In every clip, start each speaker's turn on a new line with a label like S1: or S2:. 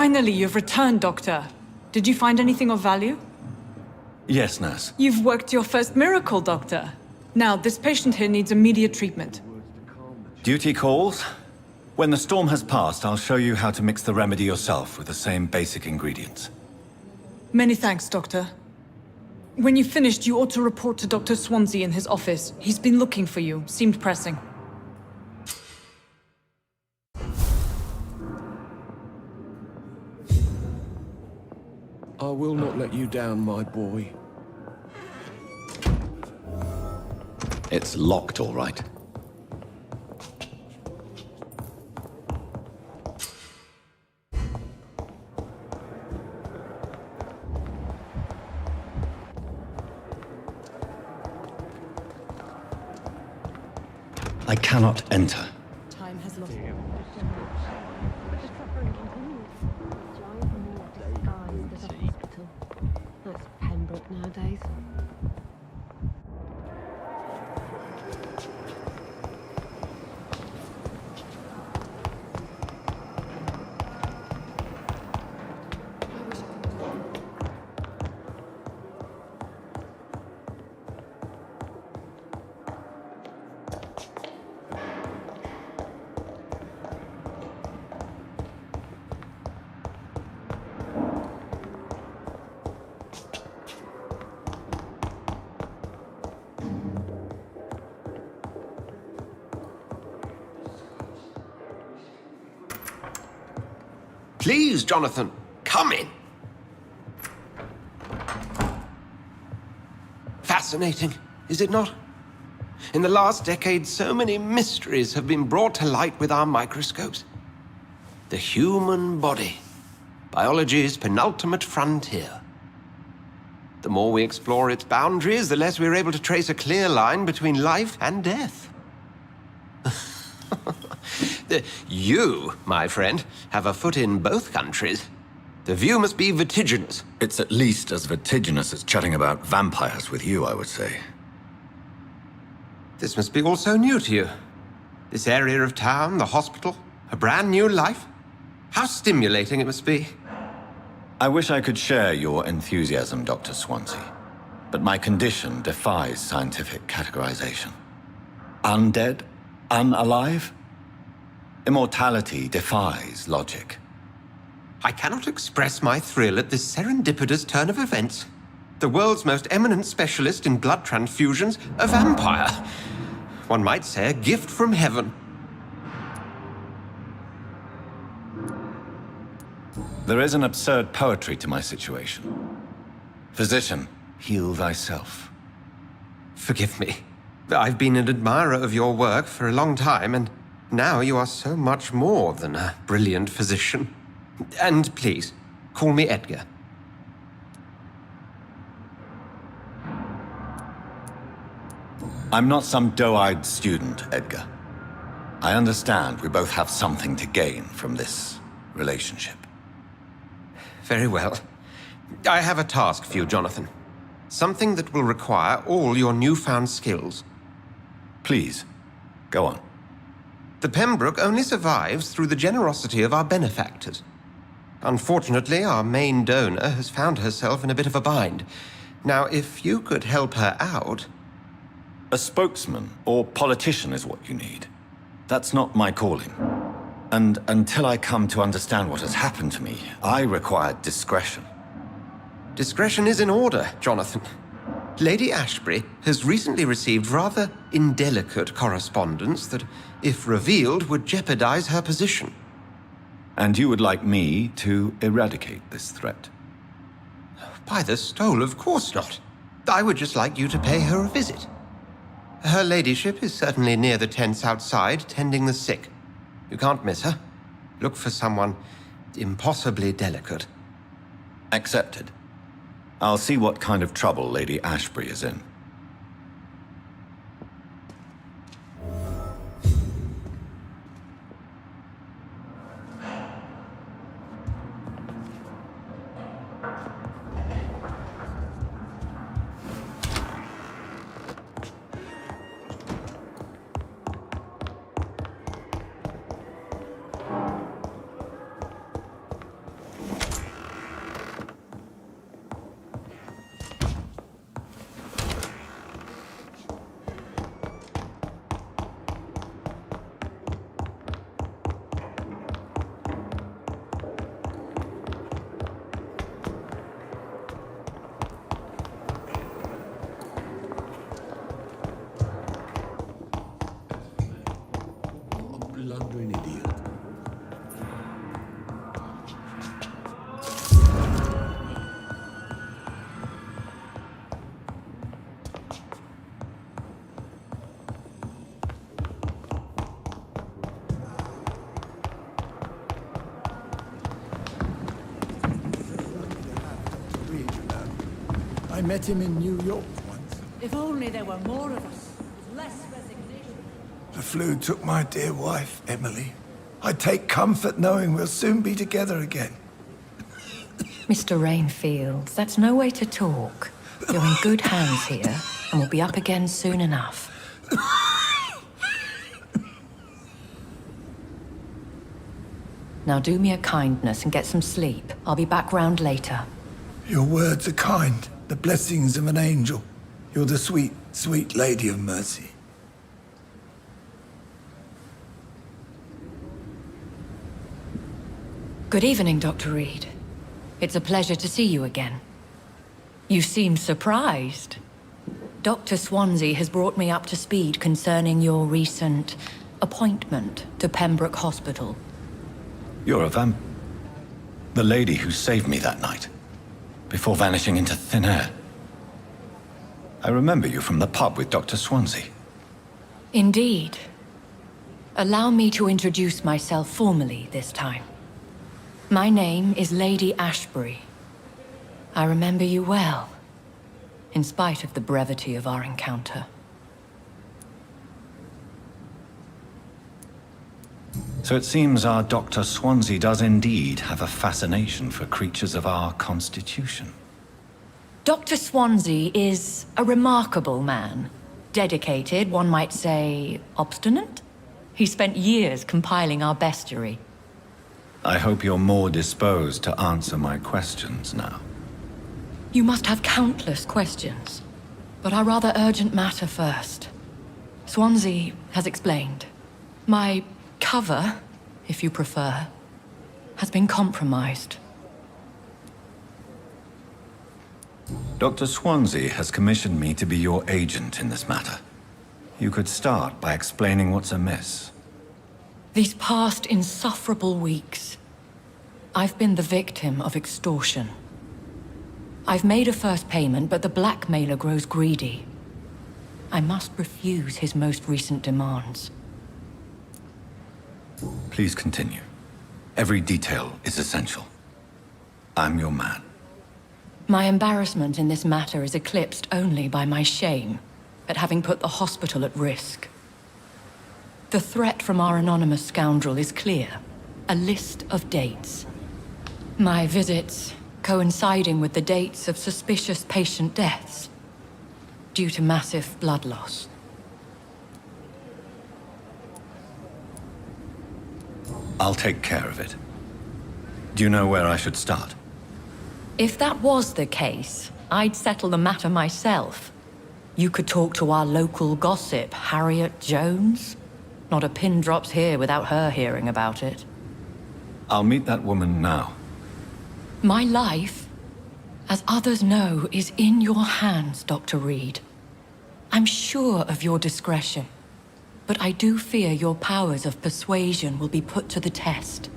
S1: Finally, you've returned, Doctor. Did you find anything of value?
S2: Yes, nurse.
S1: You've worked your first miracle, Doctor. Now, this patient here needs immediate treatment.
S2: Duty calls. When the storm has passed, I'll show you how to mix the remedy yourself with the same basic ingredients.
S1: Many thanks, Doctor. When you've finished, you ought to report to Dr. Swansea in his office. He's been looking for you. Seemed pressing.
S3: I will not let you down, my boy.
S2: It's locked, all right. I cannot enter.
S1: Time has lost.
S4: The suffering continues. Giant more disguised as a hospital. That's Pembroke nowadays.
S5: Please, Jonathan, come in. Fascinating, is it not? In the last decade, so many mysteries have been brought to light with our microscopes. The human body, biology's penultimate frontier. The more we explore its boundaries, the less we're able to trace a clear line between life and death. You, my friend, have a foot in both countries. The view must be vertiginous.
S2: It's at least as vertiginous as chatting about vampires with you, I would say.
S5: This must be all so new to you. This area of town, the hospital, a brand new life. How stimulating it must be.
S2: I wish I could share your enthusiasm, Dr. Swansea, but my condition defies scientific categorization. Undead? Unalive? Immortality defies logic.
S5: I cannot express my thrill at this serendipitous turn of events. The world's most eminent specialist in blood transfusions, a vampire. One might say a gift from heaven.
S2: There is an absurd poetry to my situation. Physician, heal thyself.
S5: Forgive me. I've been an admirer of your work for a long time, and now you are so much more than a brilliant physician. And please, call me Edgar.
S2: I'm not some doe-eyed student, Edgar. I understand we both have something to gain from this relationship.
S5: Very well. I have a task for you, Jonathan. Something that will require all your newfound skills.
S2: Please, go on.
S5: The Pembroke only survives through the generosity of our benefactors. Unfortunately, our main donor has found herself in a bit of a bind. Now, if you could help her out...
S2: A spokesman or politician is what you need. That's not my calling. And until I come to understand what has happened to me, I require discretion.
S5: Discretion is in order, Jonathan. Lady Ashbury has recently received rather indelicate correspondence that, if revealed, would jeopardize her position.
S2: And you would like me to eradicate this threat?
S5: By the stole, of course not. I would just like you to pay her a visit. Her ladyship is certainly near the tents outside, tending the sick. You can't miss her. Look for someone impossibly delicate.
S2: Accepted. I'll see what kind of trouble Lady Ashbury is in.
S6: I met him in New York once.
S7: If only there were more of us, with less resignation.
S6: The flu took my dear wife, Emily. I take comfort knowing we'll soon be together again.
S8: Mr. Rainfield, that's no way to talk. You're in good hands here, and we'll be up again soon enough. Now do me a kindness and get some sleep. I'll be back round later.
S6: Your words are kind, the blessings of an angel. You're the sweet, sweet Lady of Mercy.
S8: Good evening, Dr. Reid. It's a pleasure to see you again. You seem surprised. Dr. Swansea has brought me up to speed concerning your recent appointment to Pembroke Hospital.
S2: You're a the lady who saved me that night, before vanishing into thin air. I remember you from the pub with Dr. Swansea.
S8: Indeed. Allow me to introduce myself formally this time. My name is Lady Ashbury. I remember you well, in spite of the brevity of our encounter.
S2: So it seems our Dr. Swansea does indeed have a fascination for creatures of our constitution.
S8: Dr. Swansea is a remarkable man. Dedicated, one might say, obstinate? He spent years compiling our bestiary.
S2: I hope you're more disposed to answer my questions now.
S8: You must have countless questions, but our rather urgent matter first. Swansea has explained. My cover, if you prefer, has been compromised.
S2: Dr. Swansea has commissioned me to be your agent in this matter. You could start by explaining what's amiss.
S8: These past insufferable weeks, I've been the victim of extortion. I've made a first payment, but the blackmailer grows greedy. I must refuse his most recent demands.
S2: Please continue. Every detail is essential. I'm your man.
S8: My embarrassment in this matter is eclipsed only by my shame at having put the hospital at risk. The threat from our anonymous scoundrel is clear. A list of dates. My visits coinciding with the dates of suspicious patient deaths due to massive blood loss.
S2: I'll take care of it. Do you know where I should start?
S8: If that was the case, I'd settle the matter myself. You could talk to our local gossip, Harriet Jones. Not a pin drops here without her hearing about it.
S2: I'll meet that woman now.
S8: My life, as others know, is in your hands, Dr. Reid. I'm sure of your discretion, but I do fear your powers of persuasion will be put to the test.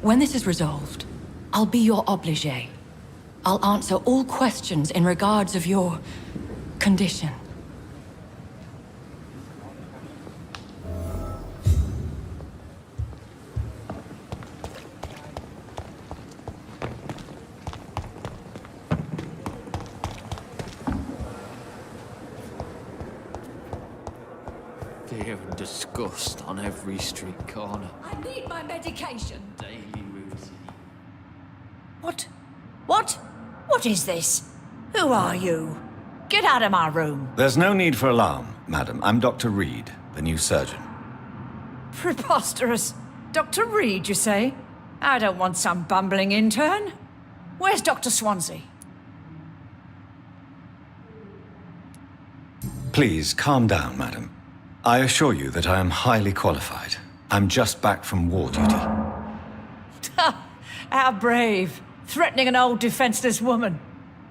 S8: When this is resolved, I'll be your obligé. I'll answer all questions in regards of your condition.
S9: Fear and disgust on every street corner.
S7: I need my medication.
S9: Daily routine.
S7: What is this? Who are you? Get out of my room.
S2: There's no need for alarm, madam. I'm Dr. Reid, the new surgeon.
S7: Preposterous. Dr. Reid, you say? I don't want some bumbling intern. Where's Dr. Swansea?
S2: Please, calm down, madam. I assure you that I am highly qualified. I'm just back from war duty.
S7: How brave. Threatening an old defenseless woman.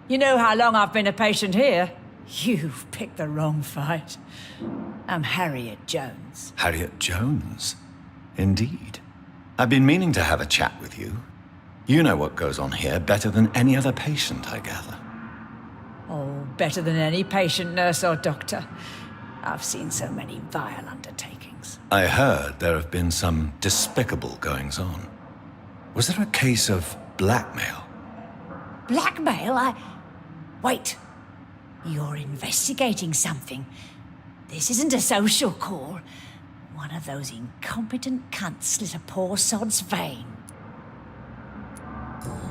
S7: You know how long I've been a patient here? You've picked the wrong fight. I'm Harriet Jones.
S2: Harriet Jones? Indeed. I've been meaning to have a chat with you. You know what goes on here better than any other patient, I gather.
S7: Oh, better than any patient, nurse or doctor. I've seen so many vile undertakings.
S2: I heard there have been some despicable goings-on. Was there a case of blackmail?
S7: Blackmail? Wait. You're investigating something. This isn't a social call. One of those incompetent cunts slit a poor sod's vein.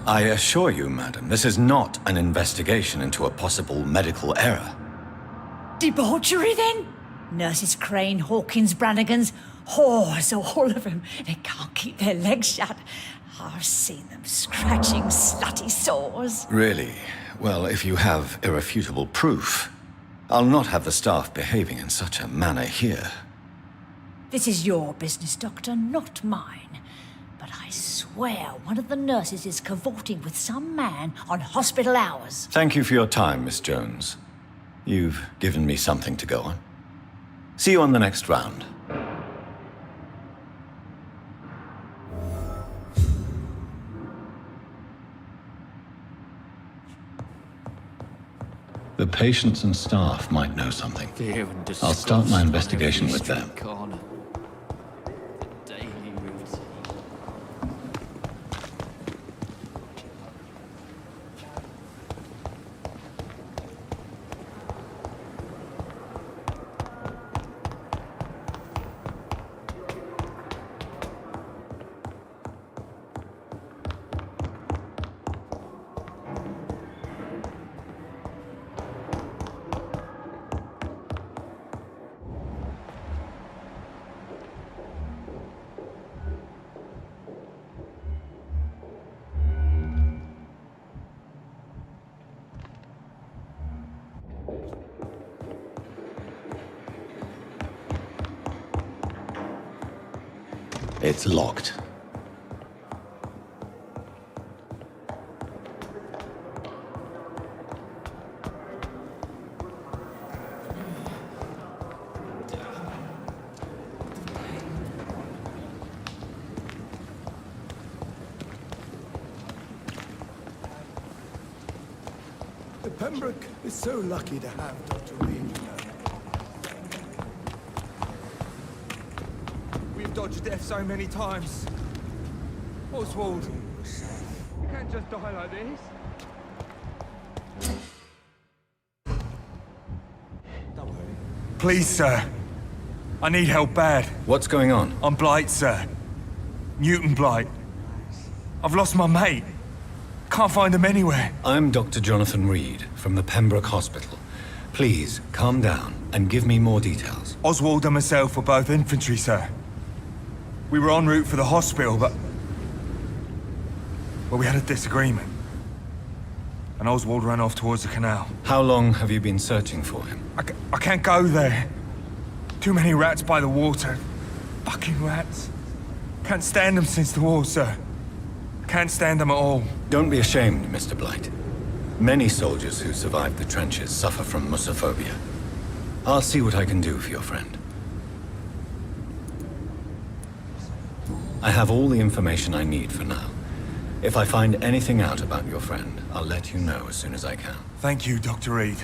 S2: I assure you, madam, this is not an investigation into a possible medical error.
S7: Debauchery, then? Nurses Crane, Hawkins, Brannigans, whores, all of them. They can't keep their legs shut. I've seen them scratching slutty sores.
S2: Really? Well, if you have irrefutable proof, I'll not have the staff behaving in such a manner here.
S7: This is your business, Doctor, not mine. But I swear one of the nurses is cavorting with some man on hospital hours.
S2: Thank you for your time, Miss Jones. You've given me something to go on. See you on the next round. The patients and staff might know something. I'll start my investigation with them. It's locked.
S6: The Pembroke is so lucky to have Dr. Reid.
S10: We've dodged death so many times. Oswald, you can't just die like this. Don't worry. Please, sir. I need help bad.
S2: What's going on?
S10: I'm Blight, sir. Newton Blight. I've lost my mate. Can't find him anywhere.
S2: I'm Dr. Jonathan Reid from the Pembroke Hospital. Please, calm down and give me more details.
S10: Oswald and myself were both infantry, sir. We were en route for the hospital, but we had a disagreement. And Oswald ran off towards the canal.
S2: How long have you been searching for him?
S10: I can't go there. Too many rats by the water. Fucking rats. Can't stand them since the war, sir. Can't stand them at all.
S2: Don't be ashamed, Mr. Blight. Many soldiers who survived the trenches suffer from musophobia. I'll see what I can do for your friend. I have all the information I need for now. If I find anything out about your friend, I'll let you know as soon as I can.
S10: Thank you, Dr. Reid.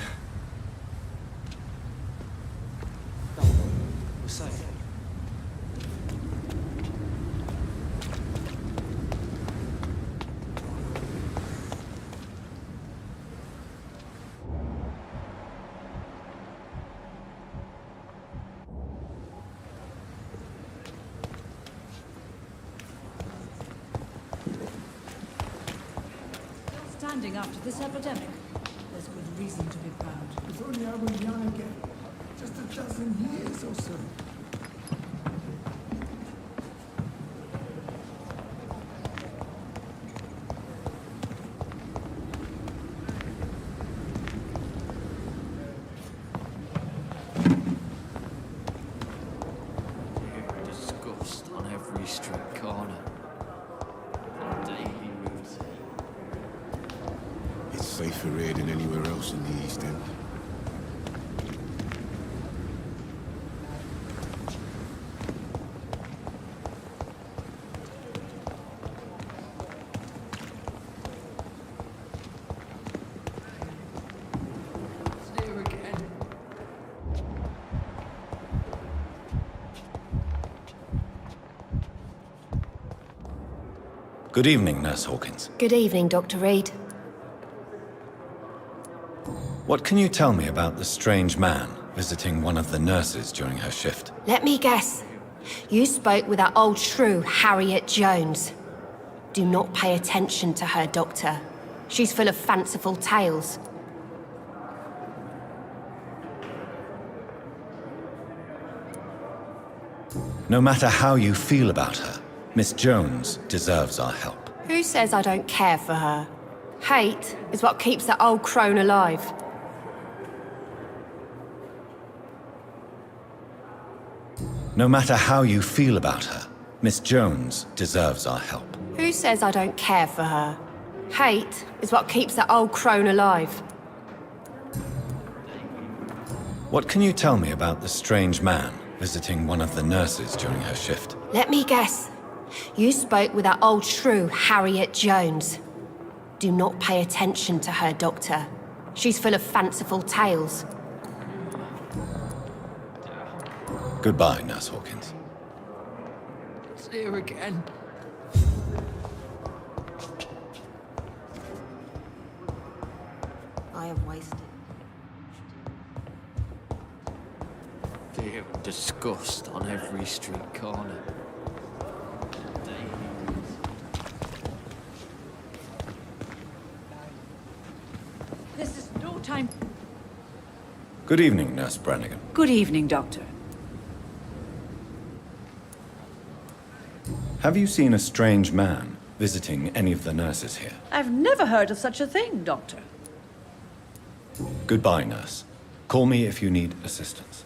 S7: Standing after this epidemic. There's good reason to be proud.
S6: If only I were young again. Just a dozen years or so.
S9: Disgust on every street corner. Daily routine.
S3: It's safer here than anywhere else in the East End.
S2: Good evening, Nurse Hawkins.
S4: Good evening, Dr. Reid.
S2: What can you tell me about the strange man visiting one of the nurses during her shift?
S4: Let me guess. You spoke with that old shrew, Harriet Jones. Do not pay attention to her, Doctor. She's full of fanciful tales.
S2: No matter how you feel about her, Miss Jones deserves our help.
S4: Who says I don't care for her? Hate is what keeps that old crone alive.
S2: No matter how you feel about her, Miss Jones deserves our help.
S4: Who says I don't care for her? Hate is what keeps that old crone alive.
S2: What can you tell me about the strange man visiting one of the nurses during her shift?
S4: Let me guess. You spoke with that old shrew, Harriet Jones. Do not pay attention to her, Doctor. She's full of fanciful tales.
S2: Goodbye, Nurse Hawkins.
S9: It's here again.
S4: I have wasted.
S9: Fear and disgust on every street corner.
S7: This is no time.
S2: Good evening, Nurse Brannigan.
S7: Good evening, Doctor.
S2: Have you seen a strange man visiting any of the nurses here?
S7: I've never heard of such a thing, Doctor.
S2: Goodbye, nurse. Call me if you need assistance.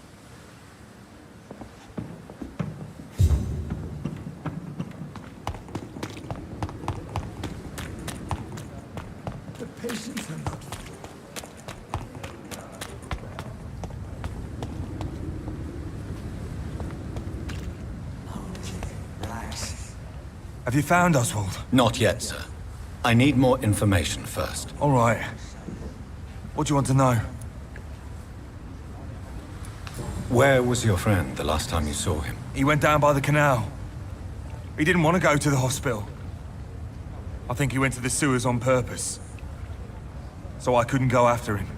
S6: The patients are not.
S10: Have you found Oswald?
S2: Not yet, sir. I need more information first.
S10: All right. What do you want to know?
S2: Where was your friend the last time you saw him?
S10: He went down by the canal. He didn't want to go to the hospital. I think he went to the sewers on purpose. So I couldn't go after him.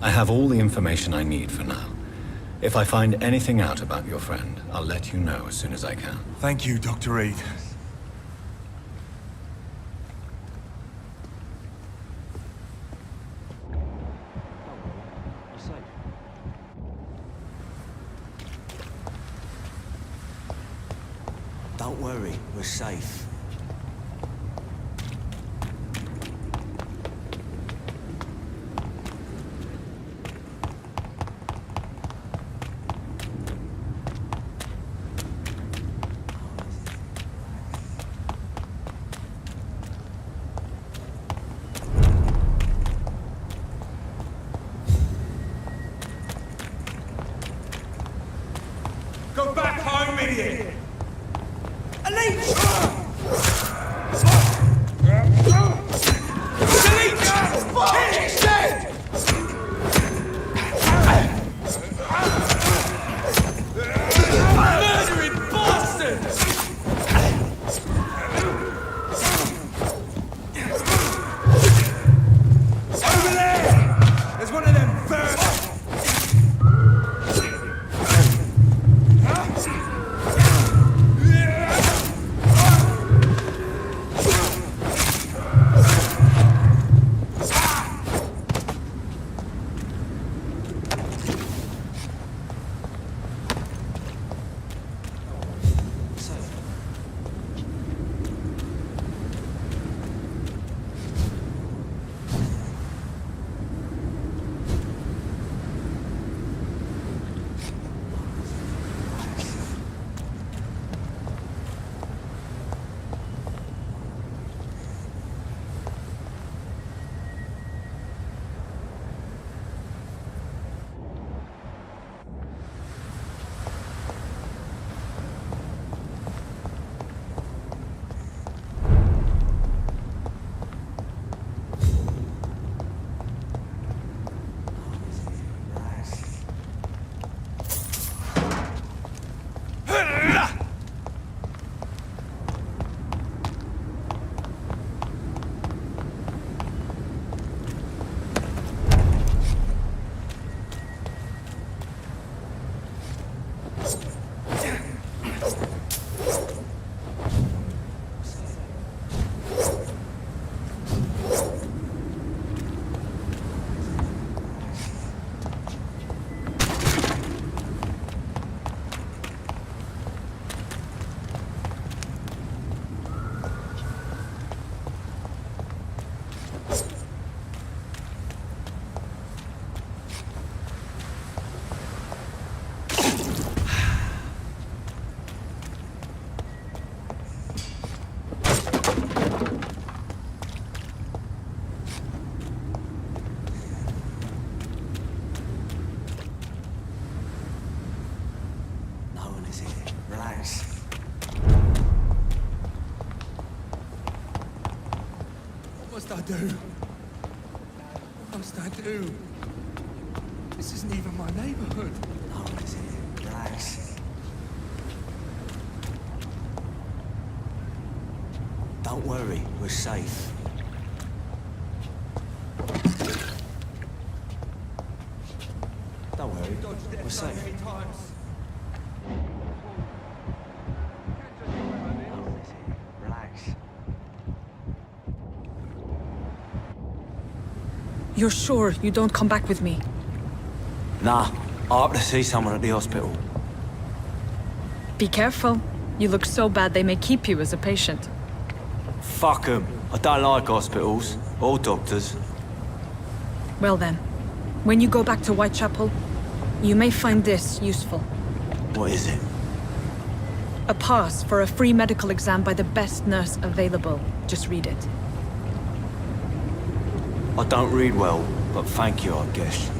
S2: I have all the information I need for now. If I find anything out about your friend, I'll let you know as soon as I can.
S10: Thank you, Dr. Reid.
S11: Don't worry, we're safe.
S10: Go back home, idiot!
S3: must I do? What must I do? This isn't even my neighborhood.
S11: Oh, is it? Relax. Don't worry, we're safe. Don't worry, we're safe. Relax.
S1: You're sure you don't come back with me?
S11: Nah, I have to see someone at the hospital.
S1: Be careful. You look so bad they may keep you as a patient.
S11: Fuck 'em. I don't like hospitals, or doctors.
S1: Well then, when you go back to Whitechapel, you may find this useful.
S11: What is it?
S1: A pass for a free medical exam by the best nurse available. Just read it.
S11: I don't read well, but thank you, I guess.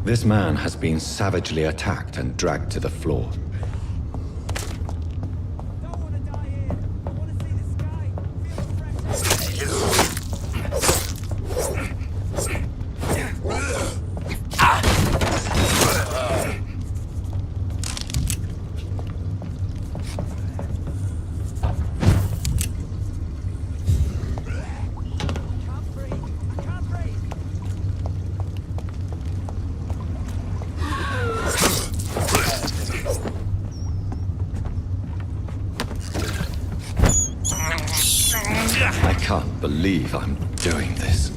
S2: This man has been savagely attacked and dragged to the floor. I can't believe I'm doing this.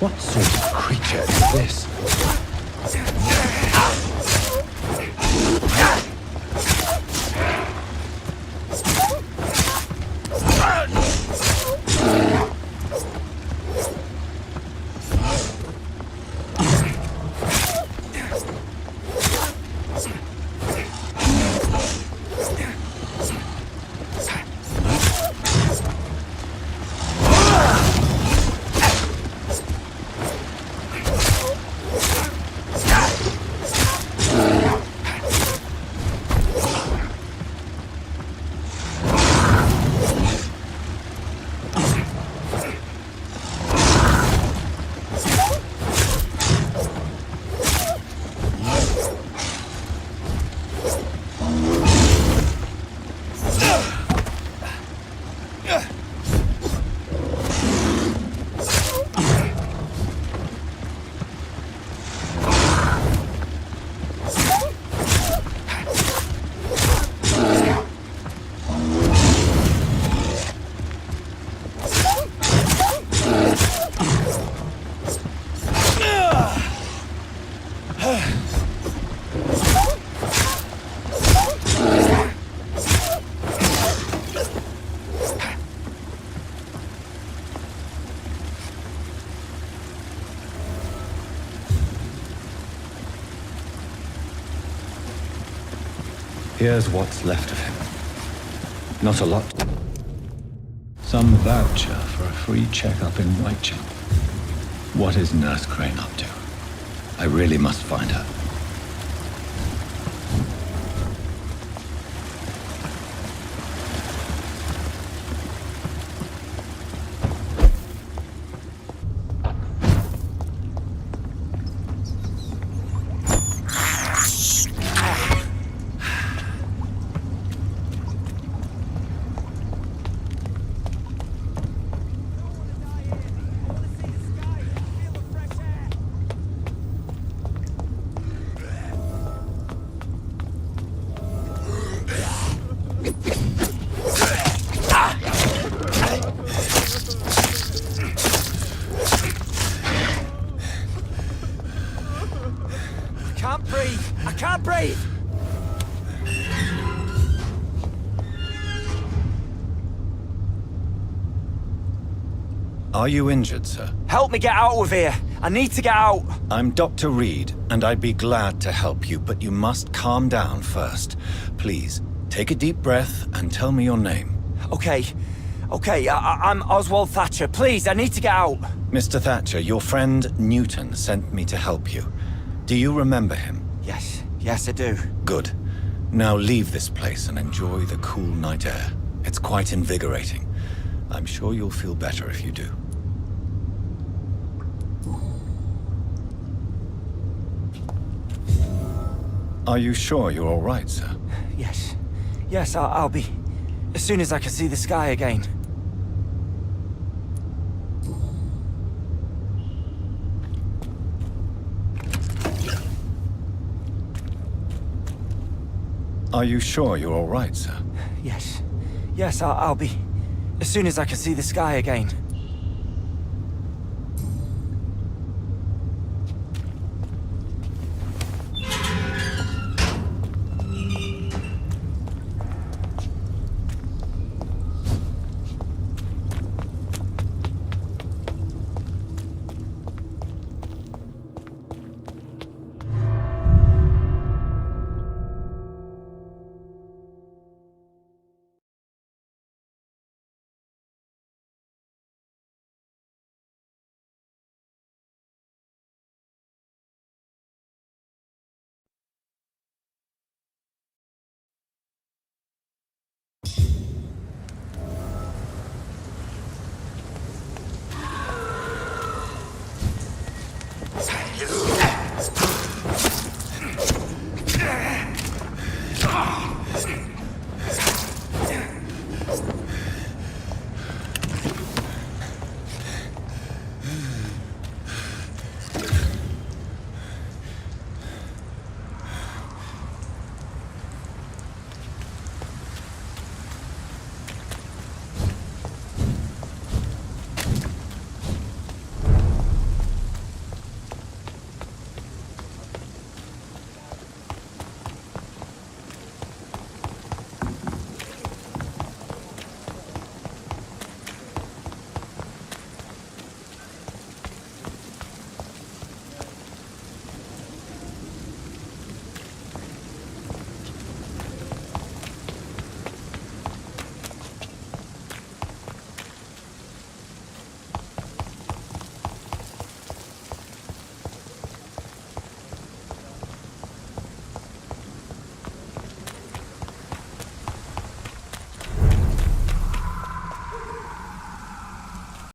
S2: What sort of creature is this? Here's what's left of him. Not a lot. Some voucher for a free checkup in Whitechapel. What is Nurse Crane up to? I really must find her.
S11: Hey!
S2: Are you injured, sir?
S11: Help me get out of here! I need to get out!
S2: I'm Dr. Reid, and I'd be glad to help you, but you must calm down first. Please, take a deep breath and tell me your name.
S11: Okay. I'm Oswald Thatcher. Please, I need to get out!
S2: Mr. Thatcher, your friend Newton sent me to help you. Do you remember him?
S11: Yes, I do.
S2: Good. Now leave this place and enjoy the cool night air. It's quite invigorating. I'm sure you'll feel better if you do. Are you sure you're all right, sir?
S11: Yes, I'll be. As soon as I can see the sky again.
S2: Are you sure you're all right, sir?
S11: Yes, I'll be. As soon as I can see the sky again.